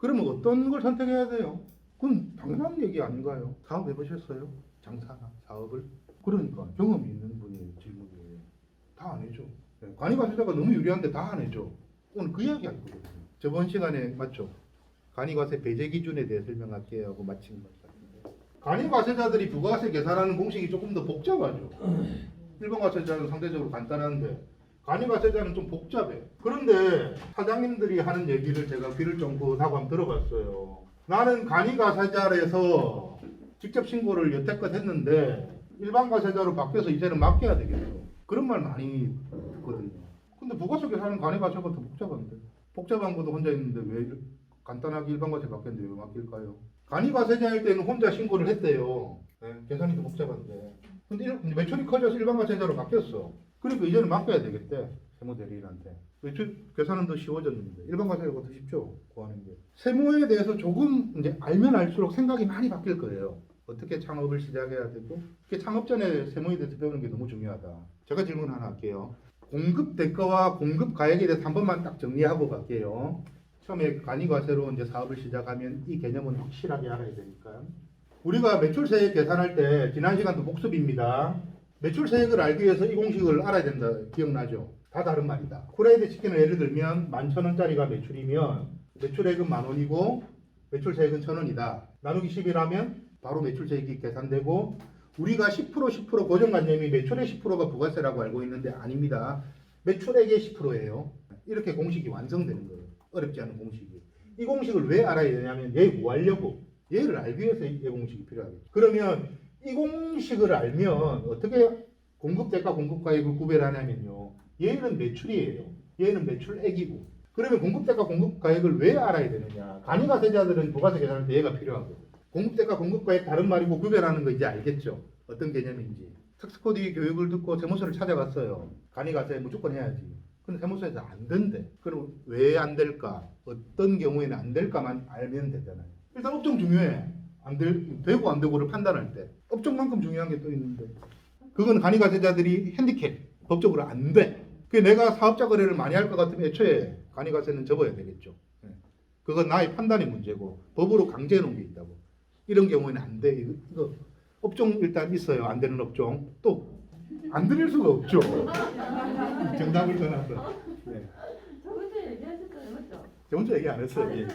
그러면 어떤 걸 선택해야 돼요? 그건 당연한 얘기 아닌가요? 사업 해보셨어요? 장사나 사업을? 그러니까 경험이 있는 분이 질문이에요. 다 안 해줘. 간이과세자가 너무 유리한데 다 안 해줘. 오늘 그 이야기 할 거거든요. 저번 시간에 맞죠? 간이과세 배제 기준에 대해 설명할게요 하고 마친 것 같은데, 간이과세자들이 부가세 계산하는 공식이 조금 더 복잡하죠. 일반 과세자는 상대적으로 간단한데 간이과세자는 좀 복잡해. 그런데 사장님들이 하는 얘기를 제가 귀를 쫑긋하고 한번 들어봤어요. 나는 간이과세자에서 직접 신고를 여태껏 했는데 일반 과세자로 바뀌어서 이제는 맡겨야 되겠어. 그런 말 많이 듣거든요. 근데 부가세 계산은 간이과세가 더 복잡한데, 복잡한 것도 혼자 있는데 왜 간단하게 일반 과세 맡겼는데 왜 맡길까요? 간이과세자일 때는 혼자 신고를 했대요. 네, 계산이 더 복잡한데. 근데 매출이 커져서 일반 과세자로 바뀌었어. 그러니까 이제는 맡겨야 되겠대. 세무대리인한테. 매출 계산은 더 쉬워졌는데 일반 과세가 더 쉽죠. 구하는 게. 세무에 대해서 조금 이제 알면 알수록 생각이 많이 바뀔 거예요. 어떻게 창업을 시작해야 되고, 창업 전에 세무에 대해서 배우는 게 너무 중요하다. 제가 질문 하나 할게요. 공급 대가와 공급 가액에 대해서 한 번만 딱 정리하고 갈게요. 처음에 간이과세로 이제 사업을 시작하면 이 개념은 확실하게 알아야 되니까요. 우리가 매출세액 계산할 때 지난 시간도 복습입니다. 매출세액을 알기 위해서 이 공식을 알아야 된다. 기억나죠? 다 다른 말이다. 후라이드 치킨을 예를 들면 11,000원짜리가 매출이면 매출액은 10,000원이고 매출세액은 1,000원이다. 나누기 10이라면 바로 매출세액이 계산되고, 우리가 10% 고정관념이 매출의 10%가 부가세라고 알고 있는데 아닙니다. 매출액의 10%예요. 이렇게 공식이 완성되는 거예요. 어렵지 않은 공식이. 이 공식을 왜 알아야 되냐면 얘 뭐 하려고? 얘를 알기 위해서 이 공식이 필요하겠죠. 그러면 이 공식을 알면 어떻게 공급대가 공급가액을 구별하냐면요. 얘는 매출이에요. 얘는 매출액이고. 그러면 공급대가 공급가액을 왜 알아야 되느냐? 간이과세자들은 부가세 계산할 때 얘가 필요하고. 공급대가 공급가액 다른 말이고 구별하는 거 이제 알겠죠? 어떤 개념인지. 특수코디 교육을 듣고 세무서를 찾아갔어요. 간이과세 무조건 해야지. 근데 세무서에서 안 된대. 그럼 왜 안 될까? 어떤 경우에는 안 될까만 알면 되잖아요. 일단 업종 중요해. 되고 안 되고를 판단할 때 업종만큼 중요한 게 또 있는데, 그건 간이과세자들이 핸디캡, 법적으로 안 돼. 내가 사업자 거래를 많이 할 것 같으면 애초에 간이과세는 접어야 되겠죠. 그건 나의 판단의 문제고 법으로 강제해 놓은 게 있다고. 이런 경우에는 안 돼. 이거 업종 일단 있어요. 안 되는 업종. 또 안 드릴 수가 없죠. 정답을 전하서. 네. 저번주에 얘기하셨잖아요, 맞죠? 저번주 얘기 안 했어요. 얘기.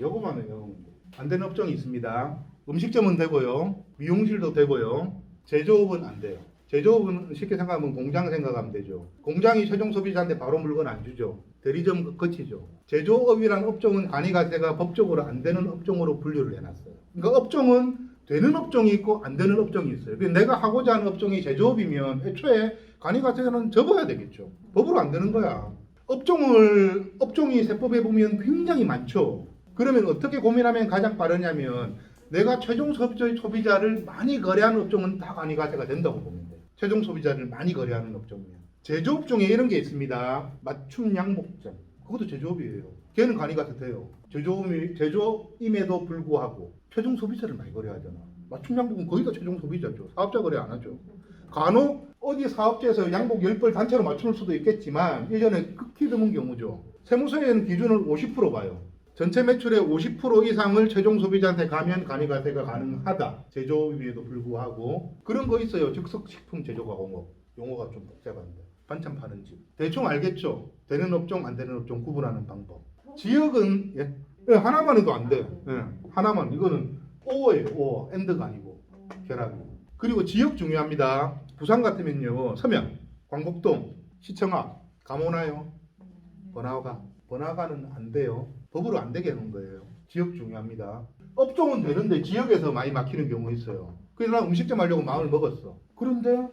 요거만 해요. 안 되는 업종이 있습니다. 음식점은 되고요. 미용실도 되고요. 제조업은 안 돼요. 제조업은 쉽게 생각하면 공장 생각하면 되죠. 공장이 최종 소비자한테 바로 물건 안 주죠. 대리점 거치죠. 제조업이란 업종은 간이과세가 법적으로 안 되는 업종으로 분류를 해놨어요. 그러니까 업종은 되는 업종이 있고 안 되는 업종이 있어요. 내가 하고자 하는 업종이 제조업이면 애초에 간이과세는 접어야 되겠죠. 법으로 안 되는 거야. 업종이 세법에 보면 굉장히 많죠. 그러면 어떻게 고민하면 가장 빠르냐면, 내가 최종 소비자를 많이 거래하는 업종은 다 간이과세가 된다고 보면 돼요. 최종 소비자를 많이 거래하는 업종이면. 제조업 중에 이런 게 있습니다. 맞춤 양복점. 그것도 제조업이에요. 걔는 간이과세 돼요. 제조임에도 불구하고 최종 소비자를 많이 거래하잖아. 맞춤 양복은 거의 다 최종 소비자죠. 사업자 거래 안 하죠. 간혹 어디 사업자에서 양복 10벌 단체로 맞출 수도 있겠지만 1년에 극히 드문 경우죠. 세무서에는 기준을 50% 봐요. 전체 매출의 50% 이상을 최종 소비자한테 가면 간이과세가 가능하다. 제조업임에도 불구하고. 그런 거 있어요. 즉석식품 제조가공업. 용어가 좀 복잡한데. 반찬 파는 집. 대충 알겠죠? 되는 업종, 안 되는 업종 구분하는 방법. 지역은 하나만 해도 안 돼. 하나만. 이거는 오예요. 오. 엔드가 아니고 결합이고. 그리고 지역 중요합니다. 부산 같으면요. 서면, 광복동, 시청 앞, 가모나요? 번화가는 안 돼요. 법으로 안 되게 해놓은 거예요. 지역 중요합니다. 업종은 되는데 지역에서 많이 막히는 경우 있어요. 그래서 난 음식점 하려고 마음을 먹었어. 그런데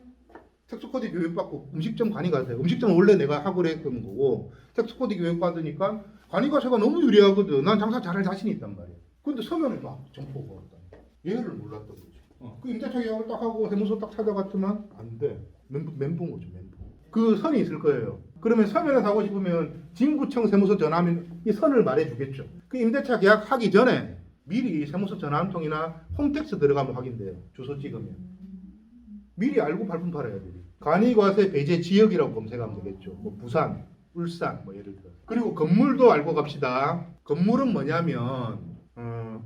특수코디 교육받고 음식점 간이과세. 음식점은 원래 내가 하고 그랬던 거고, 특수코디 교육받으니까 간이과세가 너무 유리하거든. 난 장사 잘할 자신이 있단 말이야. 근데 서면에 막 점포가 왔다. 얘를 몰랐던 거지. 그 임대차 계약을 딱 하고 세무서 딱 찾아갔지만 안 돼. 멘붕 오죠, 멘붕. 그 선이 있을 거예요. 그러면 서면에 사고 싶으면 진구청 세무서 전화하면 이 선을 말해주겠죠. 그 임대차 계약하기 전에 미리 세무서 전화 한 통이나 홈택스 들어가면 확인돼요. 주소 찍으면. 미리 알고 발품 팔아야 돼. 간이과세 배제 지역이라고 검색하면 되겠죠. 뭐 부산, 울산 뭐 예를 들어. 그리고 건물도 알고 갑시다. 건물은 뭐냐면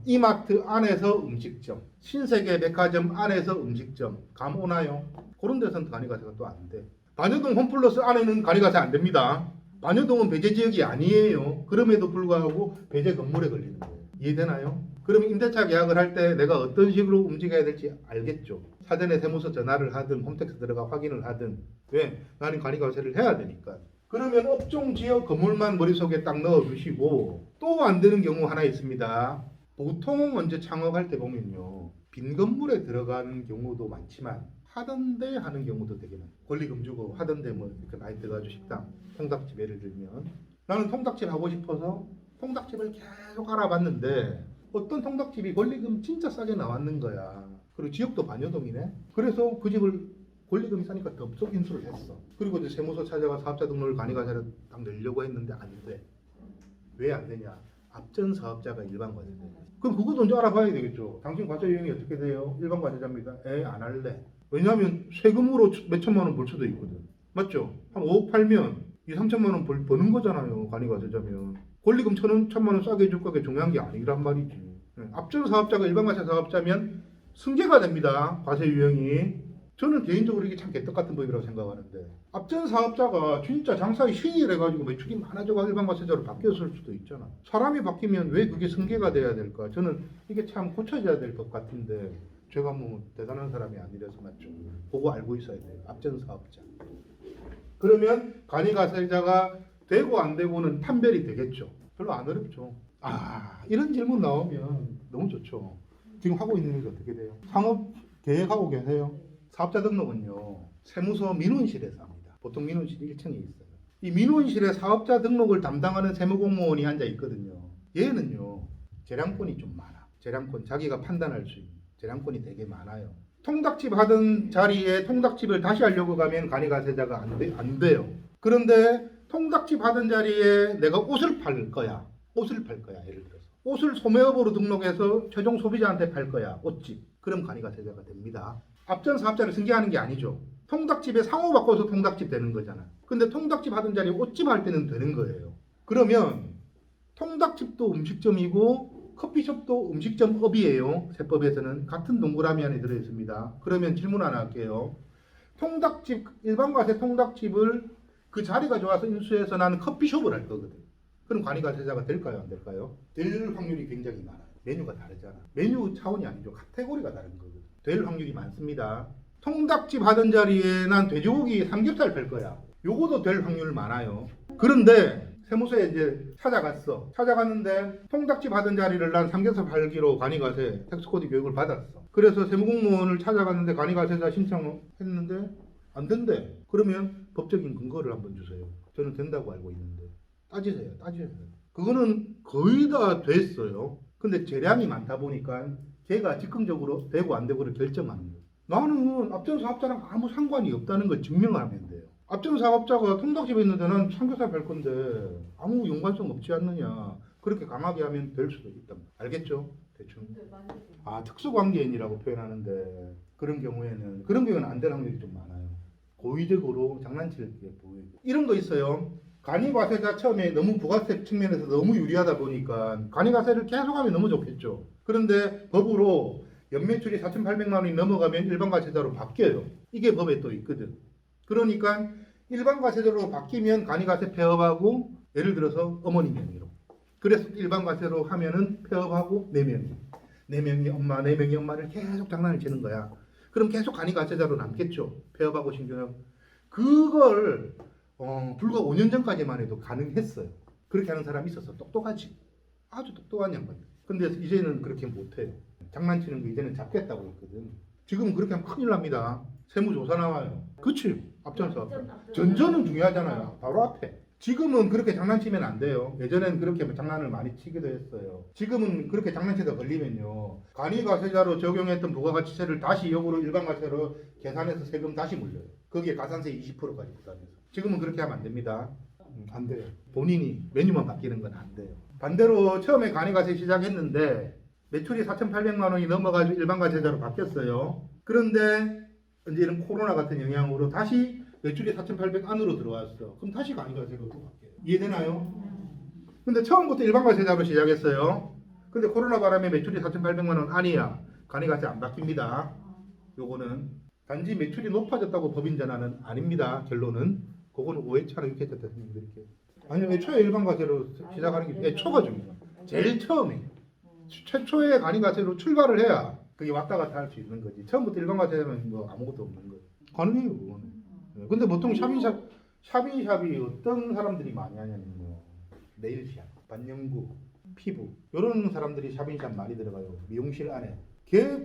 이마트 안에서 음식점, 신세계 백화점 안에서 음식점, 감 오나요? 그런 데서는 간이가세가 또 안 돼. 반여동 홈플러스 안에는 간이가세 안 됩니다. 반여동은 배제 지역이 아니에요. 그럼에도 불구하고 배제 건물에 걸리는 거예요. 이해되나요? 그러면 임대차 계약을 할 때 내가 어떤 식으로 움직여야 될지 알겠죠. 사전에 세무서 전화를 하든 홈택스 들어가 확인을 하든 왜? 나는 간이가세를 해야 되니까. 그러면 업종 지역 건물만 머릿속에 딱 넣어주시고 또 안 되는 경우 하나 있습니다. 보통 먼저 창업할 때 보면요. 빈 건물에 들어가는 경우도 많지만 하던데 하는 경우도 되게 많아요. 권리금 주고 하던데 뭐 이렇게 많이 들어가지고 식당, 통닭집 예를 들면 나는 통닭집 하고 싶어서 통닭집을 계속 알아봤는데 어떤 통닭집이 권리금 진짜 싸게 나왔는 거야. 그리고 지역도 반여동이네. 그래서 그 집을 권리금이 싸니까 덥석 인수를 했어. 그리고 이제 세무서 찾아가 사업자 등록을 간이가세를 딱 내려고 했는데 안 돼. 왜 안 되냐? 앞전 사업자가 일반 과세자. 그럼 그것도 먼저 알아봐야 되겠죠. 당신 과세 유형이 어떻게 돼요? 일반 과세자입니다. 안 할래. 왜냐하면 세금으로 몇 천만 원 벌 수도 있거든. 맞죠? 한 5억 팔면 2, 3천만 원 버는 거잖아요. 간이과세자면. 권리금 1,000만 원 싸게 해줄 거게 중요한 게 아니란 말이지. 앞전 사업자가 일반 과세 사업자면 승계가 됩니다. 과세 유형이. 저는 개인적으로 이게 참 개떡 같은 법이라고 생각하는데 앞전 사업자가 진짜 장사의 신이래가지고 매출이 많아져가 일반 과세자로 바뀌었을 수도 있잖아. 사람이 바뀌면 왜 그게 승계가 돼야 될까? 저는 이게 참 고쳐져야 될 것 같은데 제가 뭐 대단한 사람이 아니라서 맞죠. 그거 알고 있어야 돼요. 앞전 사업자. 그러면 간이과세자가 되고 안 되고는 판별이 되겠죠. 별로 안 어렵죠. 이런 질문 나오면 너무 좋죠. 지금 하고 있는 게 어떻게 돼요? 상업 계획하고 계세요? 사업자 등록은요. 세무서 민원실에서 합니다. 보통 민원실이 1층에 있어요. 이 민원실에 사업자 등록을 담당하는 세무공무원이 앉아 있거든요. 얘는요. 재량권이 좀 많아. 재량권 자기가 판단할 수 있는 재량권이 되게 많아요. 통닭집 하던 자리에 통닭집을 다시 하려고 가면 간이과세자가 안 돼요. 그런데 통닭집 하던 자리에 내가 옷을 팔 거야. 예를 들어서. 옷을 소매업으로 등록해서 최종 소비자한테 팔 거야. 옷집. 그럼 간이과세자가 됩니다. 앞전 사업자를 승계하는 게 아니죠. 통닭집에 상호 바꿔서 통닭집 되는 거잖아. 근데 통닭집 하던 자리에 옷집 할 때는 되는 거예요. 그러면 통닭집도 음식점이고 커피숍도 음식점업이에요. 세법에서는 같은 동그라미 안에 들어있습니다. 그러면 질문 하나 할게요. 통닭집, 일반과세 통닭집을 그 자리가 좋아서 인수해서 나는 커피숍을 할 거거든. 그럼 간이과세자가 될까요? 안 될까요? 될 확률이 굉장히 많아요. 메뉴가 다르잖아. 메뉴 차원이 아니죠. 카테고리가 다른 거거든. 될 확률이 많습니다. 통닭집 하던 자리에 난 돼지고기 삼겹살 팔 거야. 요거도 될 확률 많아요. 그런데 세무서에 이제 찾아갔는데 통닭집 하던 자리를 난 삼겹살 팔기로 간이과세 텍스코드 교육을 받았어. 그래서 세무공무원을 찾아갔는데 간이과세자 신청했는데 안 된대. 그러면 법적인 근거를 한번 주세요. 저는 된다고 알고 있는데. 따지세요. 그거는 거의 다 됐어요. 근데 재량이 많다 보니까 걔가 즉흥적으로 되고 안 되고를 결정하는 거예요. 나는 앞전 사업자랑 아무 상관이 없다는 걸 증명하면 돼요. 앞전 사업자가 통닭집에 있는데 난 삼겹살 팔 건데 아무 연관성 없지 않느냐. 그렇게 강하게 하면 될 수도 있다. 알겠죠? 대충. 특수관계인이라고 표현하는데 그런 경우에는 안 될 확률이 좀 많아요. 고의적으로 장난칠 게 보여요. 이런 거 있어요. 간이과세자 처음에 너무 부가세 측면에서 너무 유리하다 보니까 간이과세를 계속하면 너무 좋겠죠. 그런데 법으로 연매출이 4,800만 원이 넘어가면 일반과세자로 바뀌어요. 이게 법에 또 있거든. 그러니까 일반과세자로 바뀌면 간이과세 폐업하고 예를 들어서 어머니 명의로. 그래서 일반과세로 하면은 폐업하고 4명이 엄마, 4명이 엄마를 계속 장난을 치는 거야. 그럼 계속 간이과세자로 남겠죠. 폐업하고 신규업. 그걸 불과 5년 전까지만 해도 가능했어요. 그렇게 하는 사람이 있었어. 똑똑하지. 아주 똑똑한 양반. 근데 이제는 그렇게 못해요. 장난치는 거 이제는 잡겠다고 했거든. 지금은 그렇게 하면 큰일 납니다. 세무조사 나와요. 그치? 앞전서. 전전은 중요하잖아요. 바로 앞에. 지금은 그렇게 장난치면 안 돼요. 예전엔 그렇게 장난을 많이 치기도 했어요. 지금은 그렇게 장난치다 걸리면요. 간이과세자로 적용했던 부가가치세를 다시 역으로 일반과세로 계산해서 세금 다시 물려요. 거기에 가산세 20%까지 부담해서. 지금은 그렇게 하면 안 됩니다. 안 돼요. 본인이 메뉴만 바뀌는 건 안 돼요. 반대로 처음에 간이과세 시작했는데 매출이 4,800만 원이 넘어가지고 일반과세자로 바뀌었어요. 그런데 이제 이런 코로나 같은 영향으로 다시 매출이 4,800 안으로 들어왔어. 그럼 다시 간이과세로 또 바뀌어요. 이해되나요? 근데 처음부터 일반 과세자로 시작했어요. 근데 코로나 바람에 매출이 4,800만 원 아니야. 간이가세 안 바뀝니다. 요거는 단지 매출이 높아졌다고 법인 전환은 아닙니다. 결론은 그거는 오해차로 이렇게 됐다 생각드릴게요. 아니요, 애초에 일반 과세로 시작하는 게 애초가 중요해요. 제일 처음에 최초의 간이가세로 출발을 해야 그게 왔다 갔다 할 수 있는 거지. 처음부터 일반 과세는 뭐 아무것도 없는 거예요. 가능해요, 그거는. 네, 근데 보통 샵이 어떤 사람들이 많이 하냐면요. 네일샵, 반영구, 피부 이런 사람들이 샵인샵 많이 들어가요. 미용실 안에.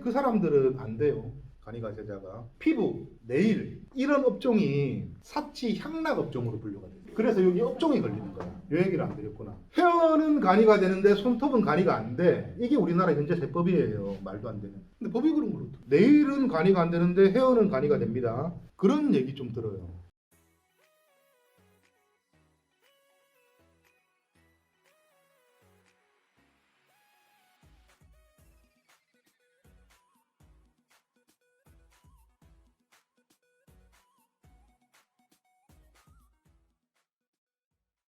그 사람들은 안 돼요. 간이가세자가 피부, 네일 이런 업종이 사치 향락 업종으로 분류가 돼요. 그래서 여기 업종이 걸리는 거야. 이 얘기를 안 드렸구나. 헤어는 간이가 되는데 손톱은 간이가 안 돼. 이게 우리나라 현재 세법이에요. 말도 안 되는. 근데 법이 그런 거로. 네일은 간이가 안 되는데 헤어는 간이가 됩니다. 그런 얘기 좀 들어요.